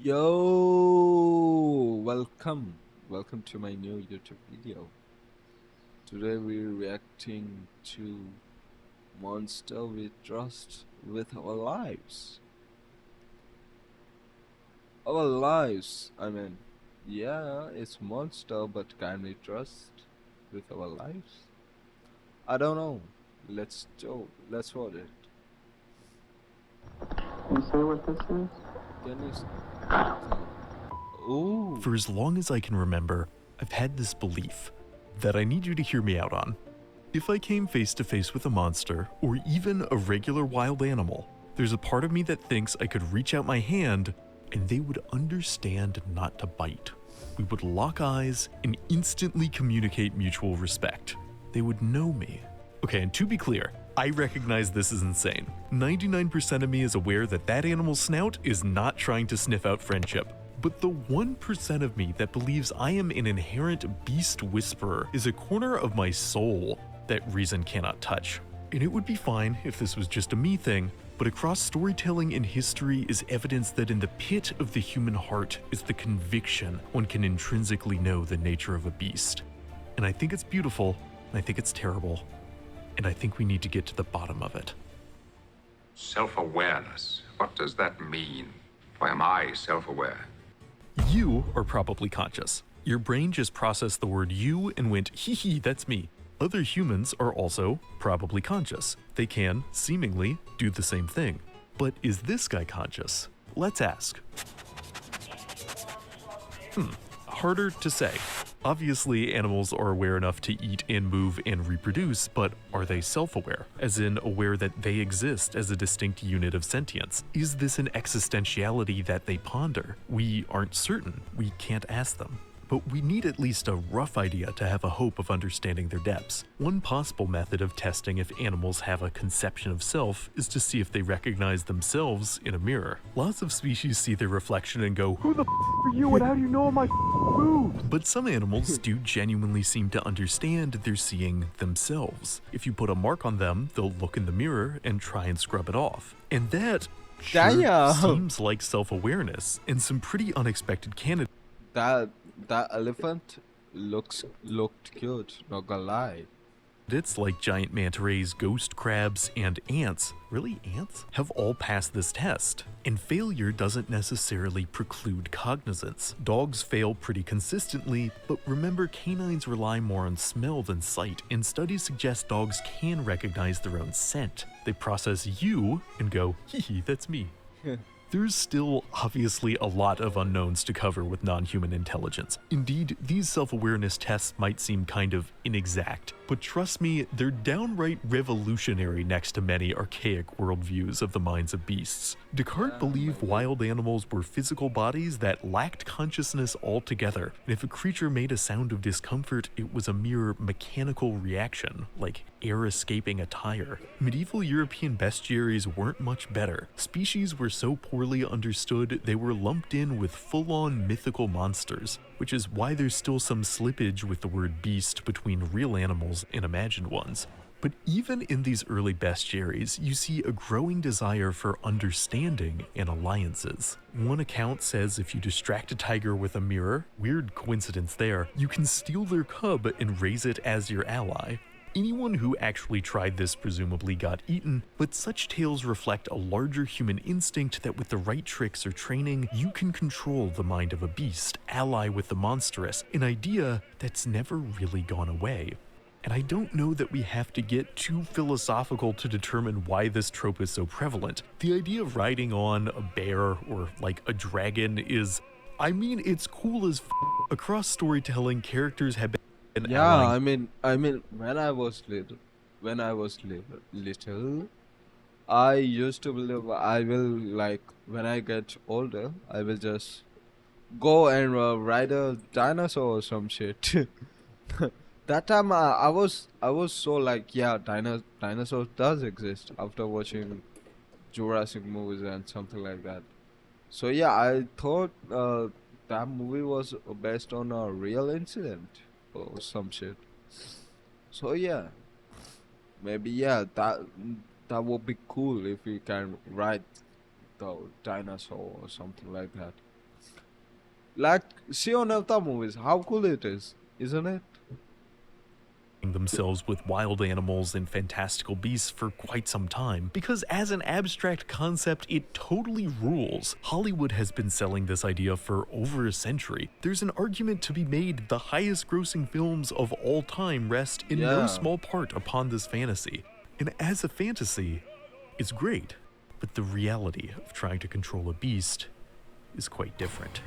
Yo, welcome to my new YouTube video. Today we're reacting to Monster We Trust with our lives. Our lives, yeah, it's Monster, but can we trust with our lives? I don't know. Let's watch it. Can you say what this is? Can you tell? Ooh, For as long as I can remember, I've had this belief that I need you to hear me out on. If I came face to face with a monster, or even a regular wild animal, there's a part of me that thinks I could reach out my hand and they would understand not to bite. We would lock eyes and instantly communicate mutual respect. They would know me. Okay, and to be clear, I recognize this is insane. 99% of me is aware that that animal's snout is not trying to sniff out friendship. But the 1% of me that believes I am an inherent beast whisperer is a corner of my soul that reason cannot touch. And it would be fine if this was just a me thing, but across storytelling and history is evidence that in the pit of the human heart is the conviction one can intrinsically know the nature of a beast. And I think it's beautiful, and I think it's terrible, and I think we need to get to the bottom of it. Self-awareness. What does that mean? Why am I self-aware? You are probably conscious. Your brain just processed the word you and went, hee hee, that's me. Other humans are also probably conscious. They can, seemingly, do the same thing. But is this guy conscious? Let's ask. Harder to say. Obviously, animals are aware enough to eat and move and reproduce, but are they self-aware? As in, aware that they exist as a distinct unit of sentience? Is this an existentiality that they ponder? We aren't certain. We can't ask them. But we need at least a rough idea to have a hope of understanding their depths. One possible method of testing if animals have a conception of self is to see if they recognize themselves in a mirror. Lots of species see their reflection and go, "Who the are you and how do you know my moves?" But some animals do genuinely seem to understand they're seeing themselves. If you put a mark on them, they'll look in the mirror and try and scrub it off. And that sure Damn. seems like self-awareness and some pretty unexpected candidates. that elephant looked good. Not gonna lie. It's like giant manta rays, ghost crabs, and ants, really ants, have all passed this test. And failure doesn't necessarily preclude cognizance. Dogs fail pretty consistently, but remember canines rely more on smell than sight, and studies suggest dogs can recognize their own scent. They process you and go, hee hee, that's me. There's still obviously a lot of unknowns to cover with non-human intelligence. Indeed, these self-awareness tests might seem kind of inexact, but trust me, they're downright revolutionary next to many archaic worldviews of the minds of beasts. Descartes believed wild animals were physical bodies that lacked consciousness altogether, and if a creature made a sound of discomfort, it was a mere mechanical reaction, like air escaping a tire. Medieval European bestiaries weren't much better. Species were so poorly understood, they were lumped in with full-on mythical monsters, which is why there's still some slippage with the word beast between real animals and imagined ones. But even in these early bestiaries, you see a growing desire for understanding and alliances. One account says if you distract a tiger with a mirror, weird coincidence there, you can steal their cub and raise it as your ally. Anyone who actually tried this presumably got eaten, but such tales reflect a larger human instinct that with the right tricks or training, you can control the mind of a beast, ally with the monstrous, an idea that's never really gone away. And I don't know that we have to get too philosophical to determine why this trope is so prevalent. The idea of riding on a bear or like a dragon is, it's cool as Across storytelling, characters have been Yeah, allying. when I was little, I used to believe I will like when I get older, I will just go and ride a dinosaur or some shit. That time I was so like yeah, dinosaurs does exist after watching Jurassic movies and something like that. So yeah, I thought that movie was based on a real incident or some shit. So yeah, maybe yeah, that would be cool if we can ride the dinosaur or something like that. Like, see on Avatar movies, how cool it is, isn't it? themselves with wild animals and fantastical beasts for quite some time, because as an abstract concept, it totally rules. Hollywood has been selling this idea for over a century. There's an argument to be made the highest grossing films of all time rest in no Yeah. small part upon this fantasy. And as a fantasy, it's great, but the reality of trying to control a beast is quite different.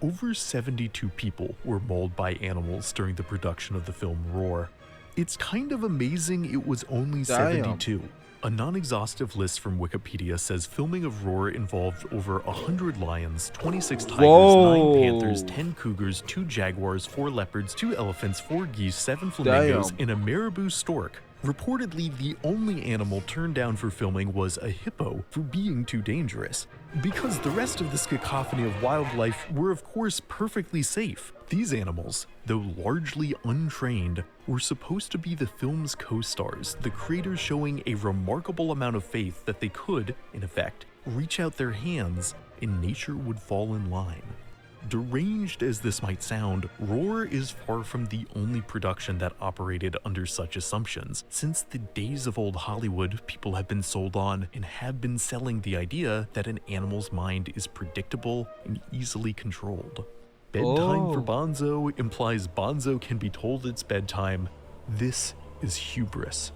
Over 72 people were mauled by animals during the production of the film Roar. It's kind of amazing it was only Damn. 72. A non-exhaustive list from Wikipedia says filming of Roar involved over 100 lions, 26 tigers, 9 Whoa. panthers, 10 cougars, 2 jaguars, 4 leopards, 2 elephants, 4 geese, 7 flamingos, Damn. and a marabou stork. Reportedly, the only animal turned down for filming was a hippo for being too dangerous, because the rest of this cacophony of wildlife were of course perfectly safe. These animals, though largely untrained, were supposed to be the film's co-stars, the creators showing a remarkable amount of faith that they could, in effect, reach out their hands and nature would fall in line. Deranged as this might sound, Roar is far from the only production that operated under such assumptions. Since the days of old Hollywood, people have been sold on and have been selling the idea that an animal's mind is predictable and easily controlled. Bedtime for Oh. Bonzo implies Bonzo can be told it's bedtime. This is hubris.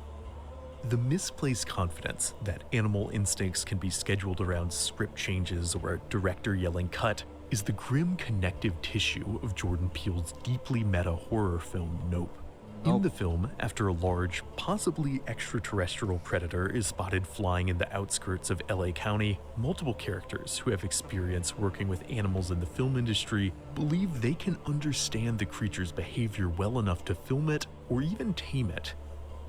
The misplaced confidence that animal instincts can be scheduled around script changes or a director yelling cut is the grim connective tissue of Jordan Peele's deeply meta horror film Nope. In the film, after a large, possibly extraterrestrial predator is spotted flying in the outskirts of LA County, multiple characters who have experience working with animals in the film industry believe they can understand the creature's behavior well enough to film it or even tame it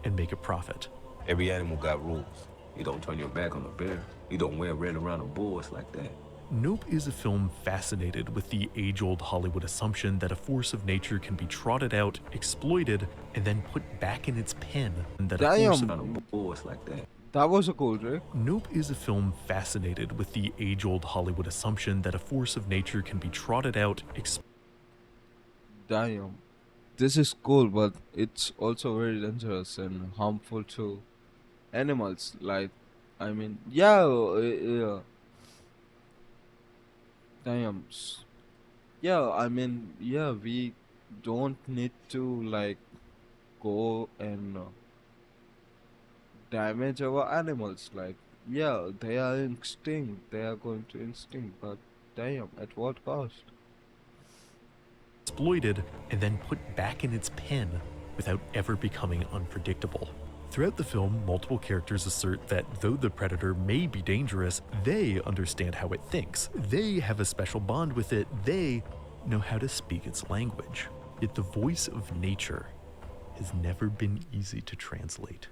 and make a profit. Every animal got rules. You don't turn your back on a bear. You don't wear red around a bull. It's like that. Nope is a film fascinated with the age-old Hollywood assumption that a force of nature can be trotted out, exploited, and then put back in its pen, and that a force of Damn. Around a bull. It's like that. That was a cool trick. Nope is a film fascinated with the age-old Hollywood assumption that a force of nature can be trotted out, Damn. This is cool, but it's also very dangerous and harmful to animals. Like, I mean, yeah, yeah. Damn. Yeah, I mean, yeah, we don't need to like go and damage our animals. Like, yeah, they are extinct. They are going to extinct, but damn, at what cost? exploited, and then put back in its pen without ever becoming unpredictable. Throughout the film, multiple characters assert that though the predator may be dangerous, they understand how it thinks. They have a special bond with it. They know how to speak its language. Yet the voice of nature has never been easy to translate.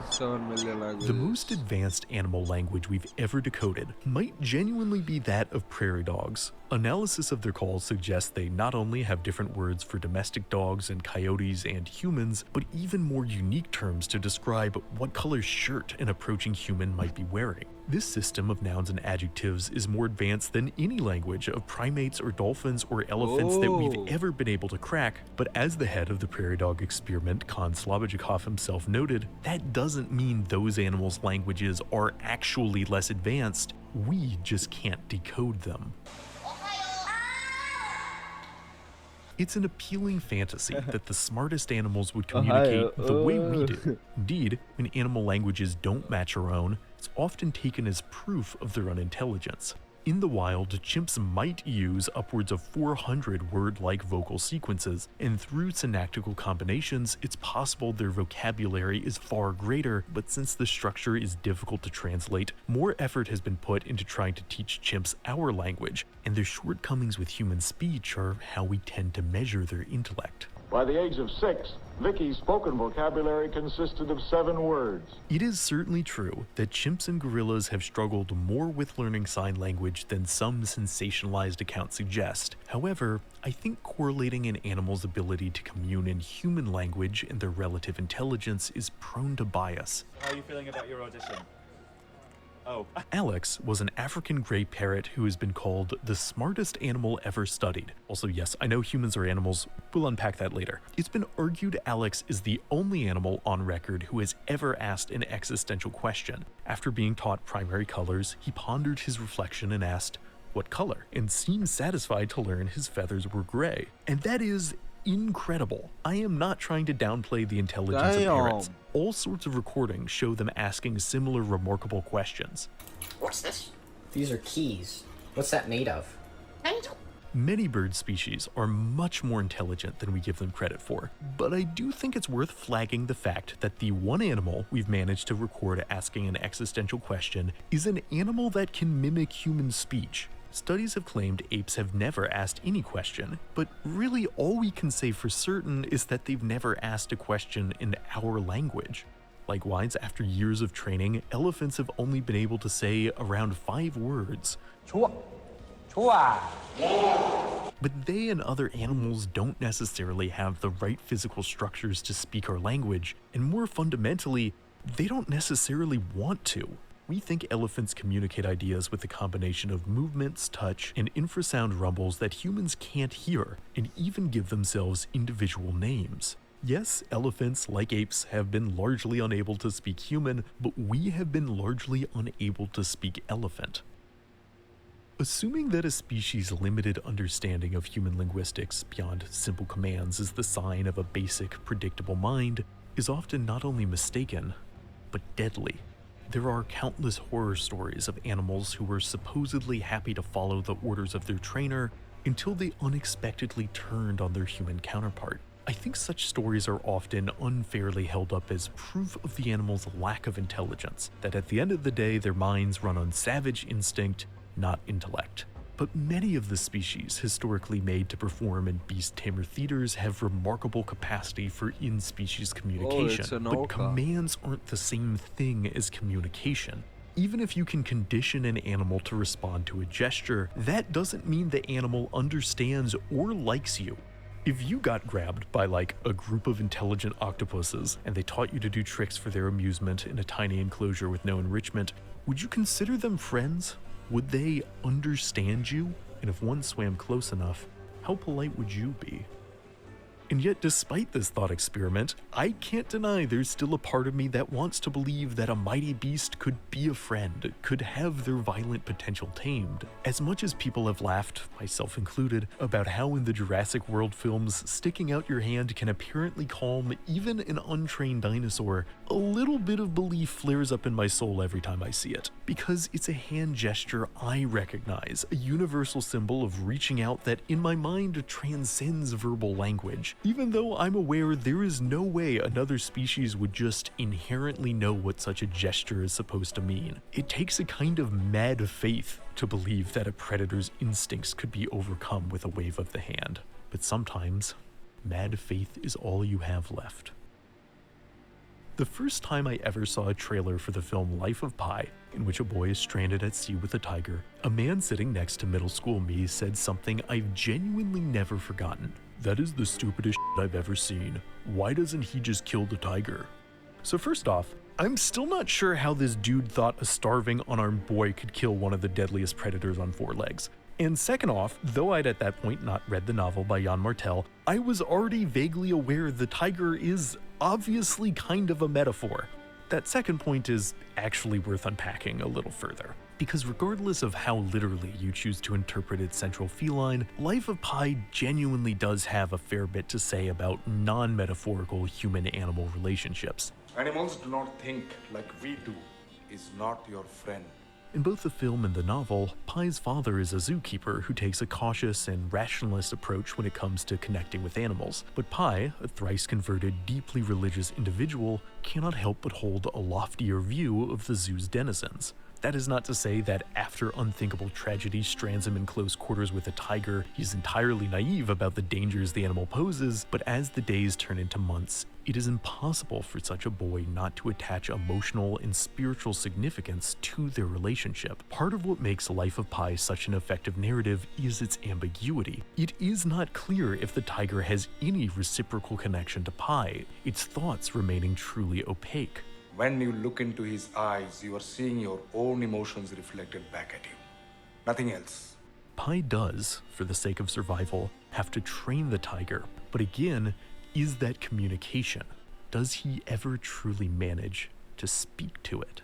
7 million languages. The most advanced animal language we've ever decoded might genuinely be that of prairie dogs. Analysis of their calls suggests they not only have different words for domestic dogs and coyotes and humans, but even more unique terms to describe what color shirt an approaching human might be wearing. This system of nouns and adjectives is more advanced than any language of primates or dolphins or elephants that Oh. we've ever been able to crack, but as the head of the prairie dog experiment, Kon Slobodchikov himself noted, that doesn't mean those animals' languages are actually less advanced, we just can't decode them. It's an appealing fantasy that the smartest animals would communicate the way we do. Indeed, when animal languages don't match our own, it's often taken as proof of their unintelligence. In the wild, chimps might use upwards of 400 word-like vocal sequences, and through synactical combinations, it's possible their vocabulary is far greater, but since the structure is difficult to translate, more effort has been put into trying to teach chimps our language, and their shortcomings with human speech are how we tend to measure their intellect. By the age of 6, Vicky's spoken vocabulary consisted of 7 words. It is certainly true that chimps and gorillas have struggled more with learning sign language than some sensationalized accounts suggest. However, I think correlating an animal's ability to commune in human language and their relative intelligence is prone to bias. How are you feeling about your audition? Alex was an African gray parrot who has been called the smartest animal ever studied. Also, yes, I know humans are animals. We'll unpack that later. It's been argued Alex is the only animal on record who has ever asked an existential question. After being taught primary colors, he pondered his reflection and asked, "What color?" and seemed satisfied to learn his feathers were gray. And that is incredible. I am not trying to downplay the intelligence of parrots. All sorts of recordings show them asking similar remarkable questions. What's this? These are keys. What's that made of? Many bird species are much more intelligent than we give them credit for, but I do think it's worth flagging the fact that the one animal we've managed to record asking an existential question is an animal that can mimic human speech. Studies have claimed apes have never asked any question, but really all we can say for certain is that they've never asked a question in our language. Likewise, after years of training, elephants have only been able to say around 5 words. But they and other animals don't necessarily have the right physical structures to speak our language, and more fundamentally, they don't necessarily want to. We think elephants communicate ideas with a combination of movements, touch, and infrasound rumbles that humans can't hear, and even give themselves individual names. Yes, elephants, like apes, have been largely unable to speak human, but we have been largely unable to speak elephant. Assuming that a species' limited understanding of human linguistics beyond simple commands is the sign of a basic, predictable mind is often not only mistaken, but deadly. There are countless horror stories of animals who were supposedly happy to follow the orders of their trainer until they unexpectedly turned on their human counterpart. I think such stories are often unfairly held up as proof of the animal's lack of intelligence, that at the end of the day their minds run on savage instinct, not intellect. But many of the species historically made to perform in beast tamer theaters have remarkable capacity for in-species communication, but commands aren't the same thing as communication. Even if you can condition an animal to respond to a gesture, that doesn't mean the animal understands or likes you. If you got grabbed by like a group of intelligent octopuses and they taught you to do tricks for their amusement in a tiny enclosure with no enrichment, would you consider them friends? Would they understand you? And if one swam close enough, how polite would you be? And yet, despite this thought experiment, I can't deny there's still a part of me that wants to believe that a mighty beast could be a friend, could have their violent potential tamed. As much as people have laughed, myself included, about how in the Jurassic World films, sticking out your hand can apparently calm even an untrained dinosaur, a little bit of belief flares up in my soul every time I see it. Because it's a hand gesture I recognize, a universal symbol of reaching out that in my mind transcends verbal language. Even though I'm aware there is no way another species would just inherently know what such a gesture is supposed to mean. It takes a kind of mad faith to believe that a predator's instincts could be overcome with a wave of the hand. But sometimes, mad faith is all you have left. The first time I ever saw a trailer for the film Life of Pi, in which a boy is stranded at sea with a tiger, a man sitting next to middle school me said something I've genuinely never forgotten. "That is the stupidest shit I've ever seen. Why doesn't he just kill the tiger?" So first off, I'm still not sure how this dude thought a starving, unarmed boy could kill one of the deadliest predators on 4 legs. And second off, though I'd at that point not read the novel by Jan Martel, I was already vaguely aware the tiger is obviously kind of a metaphor. That second point is actually worth unpacking a little further. Because regardless of how literally you choose to interpret its central feline, Life of Pi genuinely does have a fair bit to say about non-metaphorical human-animal relationships. Animals do not think like we do, is not your friend. In both the film and the novel, Pi's father is a zookeeper who takes a cautious and rationalist approach when it comes to connecting with animals. But Pi, a thrice-converted, deeply religious individual, cannot help but hold a loftier view of the zoo's denizens. That is not to say that after unthinkable tragedy strands him in close quarters with a tiger, he's entirely naive about the dangers the animal poses, but as the days turn into months, it is impossible for such a boy not to attach emotional and spiritual significance to their relationship. Part of what makes Life of Pi such an effective narrative is its ambiguity. It is not clear if the tiger has any reciprocal connection to Pi, its thoughts remaining truly opaque. When you look into his eyes, you are seeing your own emotions reflected back at you. Nothing else. Pi does, for the sake of survival, have to train the tiger, but again, is that communication? Does he ever truly manage to speak to it?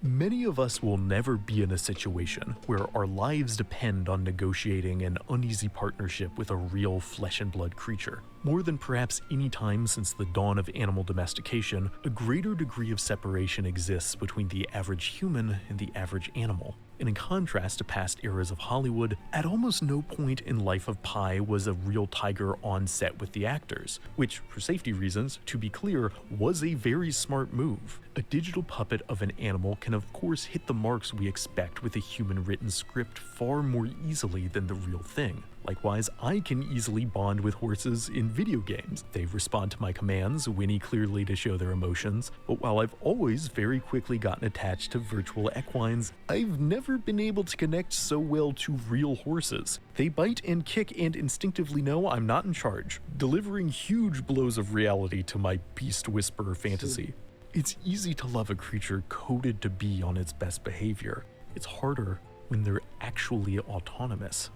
Many of us will never be in a situation where our lives depend on negotiating an uneasy partnership with a real flesh and blood creature. More than perhaps any time since the dawn of animal domestication, a greater degree of separation exists between the average human and the average animal. And in contrast to past eras of Hollywood, at almost no point in Life of Pi was a real tiger on set with the actors, which, for safety reasons, to be clear, was a very smart move. A digital puppet of an animal can of course hit the marks we expect with a human-written script far more easily than the real thing. Likewise, I can easily bond with horses in video games. They respond to my commands, whinny clearly to show their emotions, but while I've always very quickly gotten attached to virtual equines, I've never been able to connect so well to real horses. They bite and kick and instinctively know I'm not in charge, delivering huge blows of reality to my beast whisperer fantasy. It's easy to love a creature coded to be on its best behavior. It's harder when they're actually autonomous.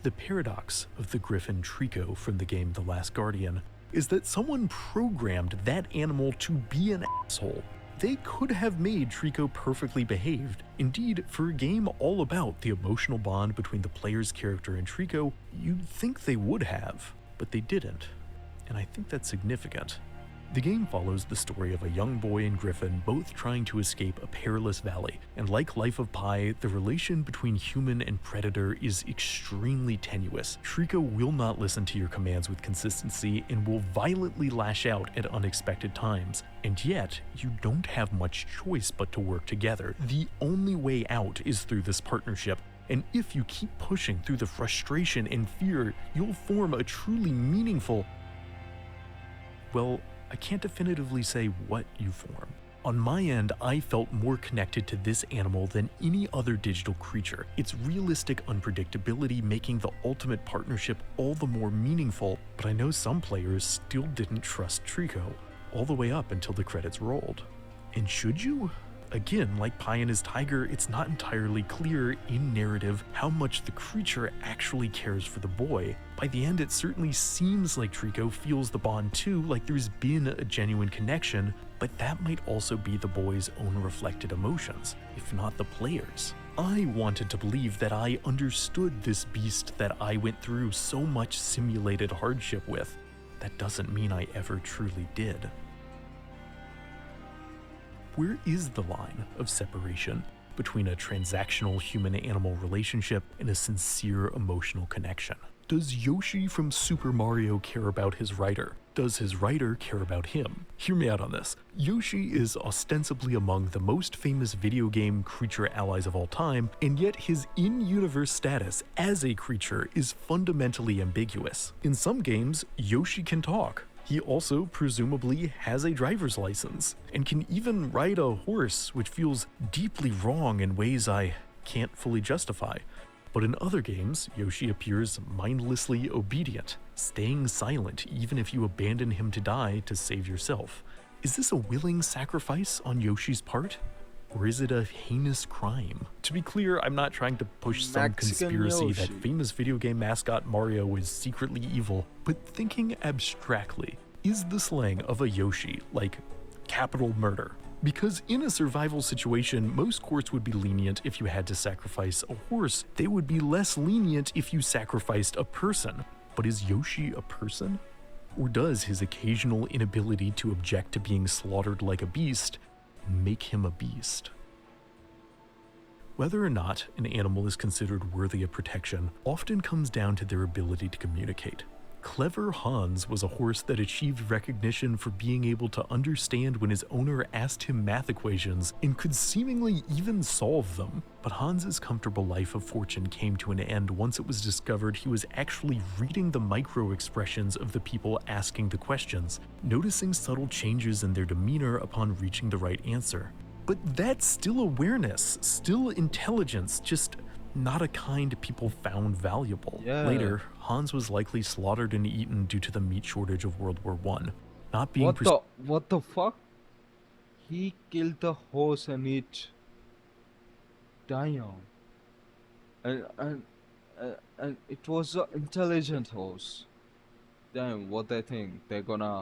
The paradox of the griffin Trico from the game The Last Guardian is that someone programmed that animal to be an asshole. They could have made Trico perfectly behaved. Indeed, for a game all about the emotional bond between the player's character and Trico, you'd think they would have, but they didn't. And I think that's significant. The game follows the story of a young boy and griffin both trying to escape a perilous valley, and like Life of Pi, the relation between human and predator is extremely tenuous. Trico will not listen to your commands with consistency and will violently lash out at unexpected times, and yet you don't have much choice but to work together. The only way out is through this partnership, and if you keep pushing through the frustration and fear, you'll form a truly meaningful... Well, I can't definitively say what you form. On my end, I felt more connected to this animal than any other digital creature, its realistic unpredictability making the ultimate partnership all the more meaningful, but I know some players still didn't trust Trico, all the way up until the credits rolled. And should you? Again, like Pi and his tiger, it's not entirely clear in narrative how much the creature actually cares for the boy. By the end, it certainly seems like Trico feels the bond too, like there's been a genuine connection, but that might also be the boy's own reflected emotions, if not the player's. I wanted to believe that I understood this beast that I went through so much simulated hardship with. That doesn't mean I ever truly did. Where is the line of separation between a transactional human-animal relationship and a sincere emotional connection? Does Yoshi from Super Mario care about his writer? Does his writer care about him? Hear me out on this. Yoshi is ostensibly among the most famous video game creature allies of all time, and yet his in-universe status as a creature is fundamentally ambiguous. In some games, Yoshi can talk. He also presumably has a driver's license, and can even ride a horse, which feels deeply wrong in ways I can't fully justify. But in other games, Yoshi appears mindlessly obedient, staying silent even if you abandon him to die to save yourself. Is this a willing sacrifice on Yoshi's part? Or is it a heinous crime? To be clear, I'm not trying to push some Mexican conspiracy that Yoshi. famous video game mascot Mario is secretly evil, but thinking abstractly, is the slaying of a Yoshi like capital murder? Because in a survival situation, most courts would be lenient if you had to sacrifice a horse. They would be less lenient if you sacrificed a person. But is Yoshi a person? Or does his occasional inability to object to being slaughtered like a beast make him a beast? Whether or not an animal is considered worthy of protection often comes down to their ability to communicate. Clever Hans was a horse that achieved recognition for being able to understand when his owner asked him math equations and could seemingly even solve them. But Hans's comfortable life of fortune came to an end once it was discovered he was actually reading the micro-expressions of the people asking the questions, noticing subtle changes in their demeanor upon reaching the right answer. But that's still awareness, still intelligence, just not a kind people found valuable. Yeah. Later, Hans was likely slaughtered and eaten due to the meat shortage of World War I. not being What the fuck? He killed the horse and it Damn. And it was an intelligent horse. Damn, what they think? They're gonna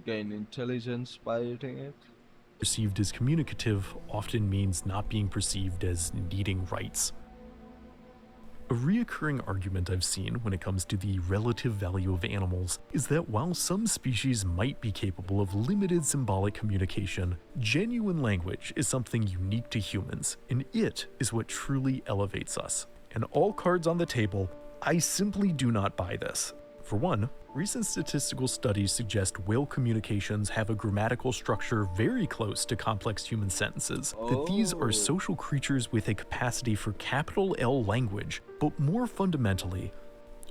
gain intelligence by eating it? perceived as communicative often means not being perceived as needing rights. A reoccurring argument I've seen when it comes to the relative value of animals is that while some species might be capable of limited symbolic communication, genuine language is something unique to humans, and it is what truly elevates us. And all cards on the table, I simply do not buy this. For one, recent statistical studies suggest whale communications have a grammatical structure very close to complex human sentences, that these are social creatures with a capacity for capital L language, but more fundamentally,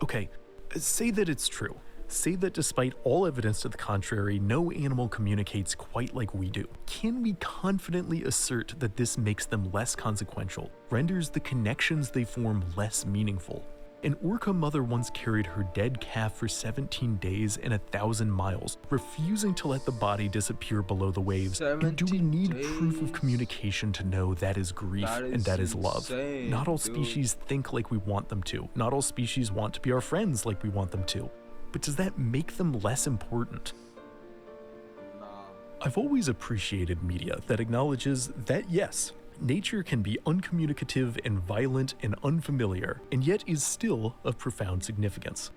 okay, say that it's true. Say that despite all evidence to the contrary, no animal communicates quite like we do. Can we confidently assert that this makes them less consequential, renders the connections they form less meaningful? An orca mother once carried her dead calf for 17 days and 1,000 miles, refusing to let the body disappear below the waves. And do we need proof of communication to know that is grief and that is love? Not all species think like we want them to. Not all species want to be our friends like we want them to. But does that make them less important? I've always appreciated media that acknowledges that yes, nature can be uncommunicative and violent and unfamiliar, and yet is still of profound significance.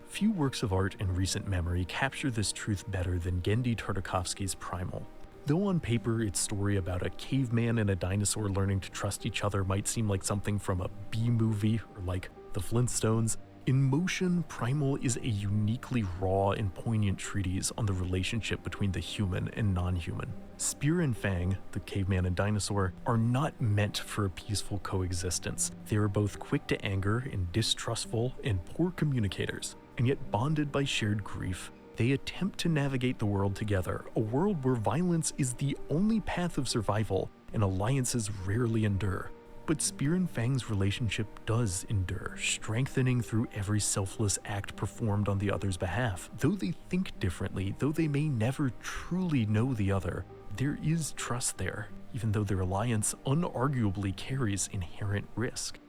Few works of art in recent memory capture this truth better than Genndy Tartakovsky's Primal. Though on paper its story about a caveman and a dinosaur learning to trust each other might seem like something from a B-movie or like The Flintstones, in motion, Primal is a uniquely raw and poignant treatise on the relationship between the human and non-human. Spear and Fang, the caveman and dinosaur, are not meant for a peaceful coexistence. They are both quick to anger and distrustful and poor communicators, and yet bonded by shared grief, they attempt to navigate the world together, a world where violence is the only path of survival and alliances rarely endure. But Spear and Fang's relationship does endure, strengthening through every selfless act performed on the other's behalf. Though they think differently, though they may never truly know the other, there is trust there, even though their alliance unarguably carries inherent risk.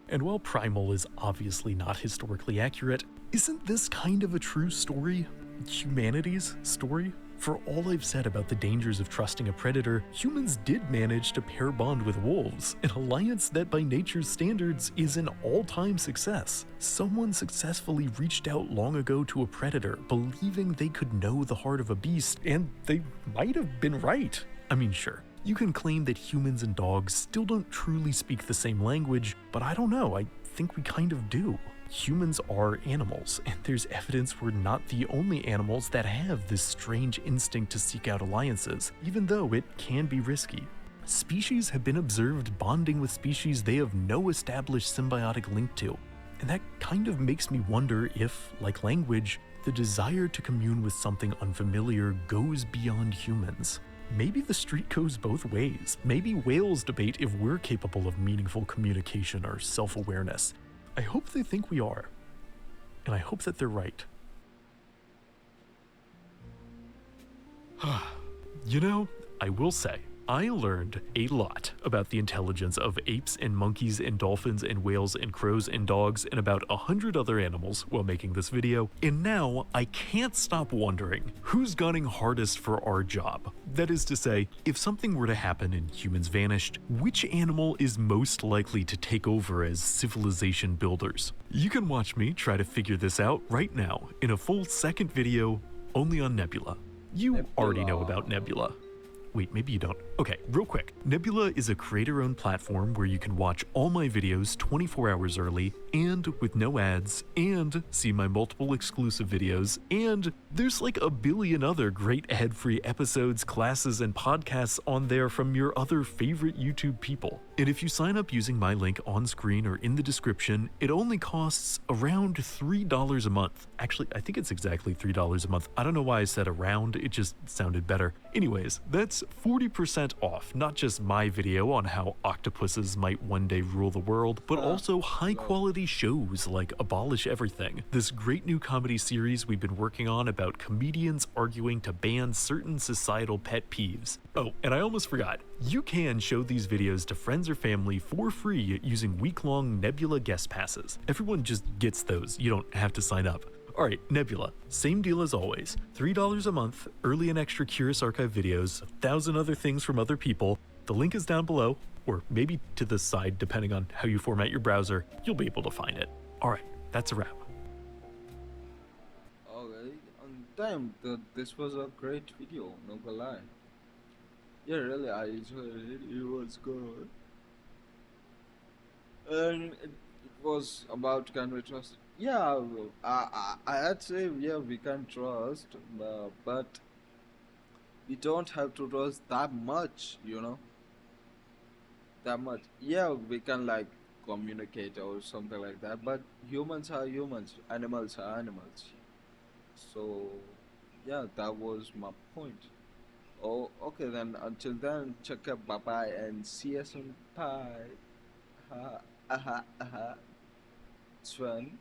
And while Primal is obviously not historically accurate, isn't this kind of a true story? Humanity's story? For all I've said about the dangers of trusting a predator, humans did manage to pair bond with wolves, an alliance that by nature's standards is an all-time success. Someone successfully reached out long ago to a predator, believing they could know the heart of a beast, and they might have been right. I mean, sure, you can claim that humans and dogs still don't truly speak the same language, but I don't know, I think we kind of do. Humans are animals, and there's evidence we're not the only animals that have this strange instinct to seek out alliances, even though it can be risky. Species have been observed bonding with species they have no established symbiotic link to, and that kind of makes me wonder if, like language, the desire to commune with something unfamiliar goes beyond humans. Maybe the street goes both ways. Maybe whales debate if we're capable of meaningful communication or self-awareness. I hope they think we are, and I hope that they're right. You know, I will say, I learned a lot about the intelligence of apes and monkeys and dolphins and whales and crows and dogs and about 100 other animals while making this video, and now I can't stop wondering who's gunning hardest for our job. That is to say, if something were to happen and humans vanished, which animal is most likely to take over as civilization builders? You can watch me try to figure this out right now in a full second video only on Nebula. You already know about Nebula. Wait, maybe you don't. Okay, real quick. Nebula is a creator-owned platform where you can watch all my videos 24 hours early and with no ads and see my multiple exclusive videos, and there's like a billion other great ad-free episodes, classes, and podcasts on there from your other favorite YouTube people. And if you sign up using my link on screen or in the description, it only costs around $3 a month. Actually, I think it's exactly $3 a month. I don't know why I said around, it just sounded better. Anyways, that's is 40% off not just my video on how octopuses might one day rule the world, but also high quality shows like Abolish Everything, this great new comedy series we've been working on about comedians arguing to ban certain societal pet peeves. Oh, and I almost forgot, you can show these videos to friends or family for free using week-long Nebula guest passes. Everyone just gets those, you don't have to sign up. Alright, Nebula, same deal as always. $3 a month, early and extra Curious Archive videos, 1,000 other things from other people. The link is down below, or maybe to the side depending on how you format your browser. You'll be able to find it. Alright, that's a wrap. Okay, damn, this was a great video, no gonna lie. Yeah, really, I enjoyed it. It was good. And it was about can we trust? Yeah, I'd say yeah we can trust, but we don't have to trust that much, you know. That much. Yeah, we can like communicate or something like that, but humans are humans, animals are animals. So yeah, that was my point. Oh, okay then. Until then, check out bye bye and see you soon. Bye. Ha, aha, aha. Sven.